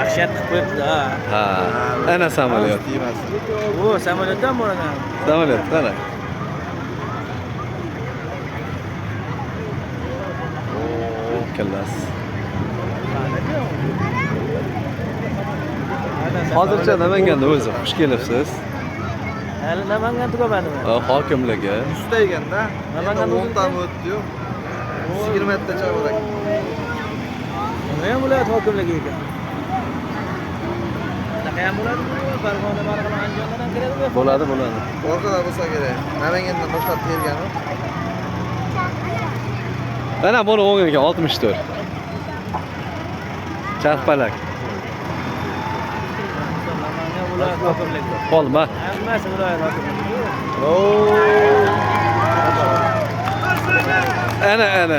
Dahshat qilib qo'yibdi, ha. Ha. Ana samolyot. O, samolyotdan bo'lagan. Samolyot qara. Kallas. Hozircha Namanganda o'zi xush kelibsiz. Hali Namangan tugamadimi? Hokimligi. Usta eganda. Namangan 10 ta o'tdi-yu. 20 ta chaqirdik. Nima ham viloyat hokimligi ekan? Qanaqa ham bo'ladi? Farg'ona, Marg'ilon, Andijondan ham keladimi? Bo'ladi. Orqada bo'lsa kerak. Namangandan boshlab kelgan-ku. Ana buni o'ngan ekan 64. Charxpalak. Namangan viloyat hokimligi. Qolma. Hammasi viloyat hokimligi.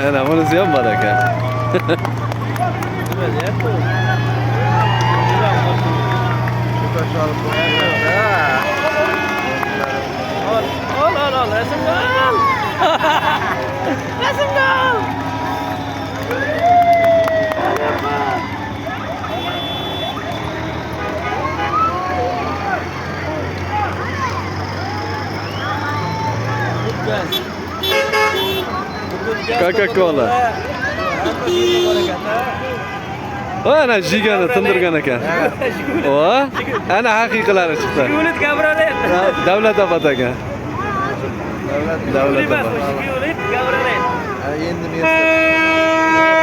Ana bunisi ham bor ekan. Nima deyapti? Ol, rasmga ol. Rasmga ol. Coca-Cola. Ana jigani tindirgan ekan. O, ana haqiqilari chiqdi. Yulit Gavrolet. Davlat abad ekan. Davlat abad. Yulit Gavrolet. Endi men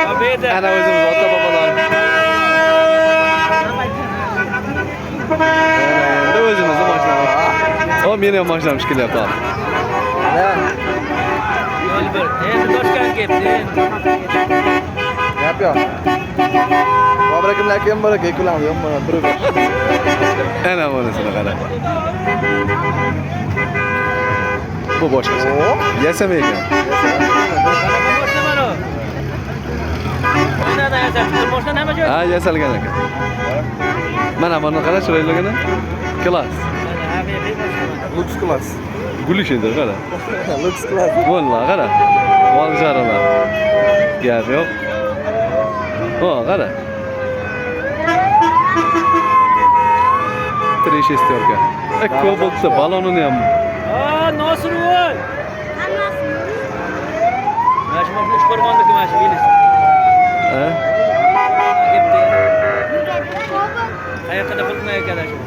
Pobeda. Ana o'zimiz ota bobolar. Ana o'zimizni mashinamiz. O, meni ham mashinam ishkilyapti. Yo'l bir. Endi Toshkentga ketdi. Yap. Fabrikimlar kim bor ekan? Kulamiz ham bor. Turib. Ana bunisini qara. Bu boshqacha. Yasama ekan. Ha, yasalgan ekan. Mana buni qara chiroyligini. Klass. Lux class. Gulish edi qara. Lux class. Vallahi qara. Volgaralar. Gap yo'q. O, qara. 3 шестерка. Ko'potda balonini ham. Ha, Nosirvoy. Mana shu mashina Uchqo'rg'ondagi mashina Velis. Ha? Ketdi. Qayoqda qilmay ekan shu.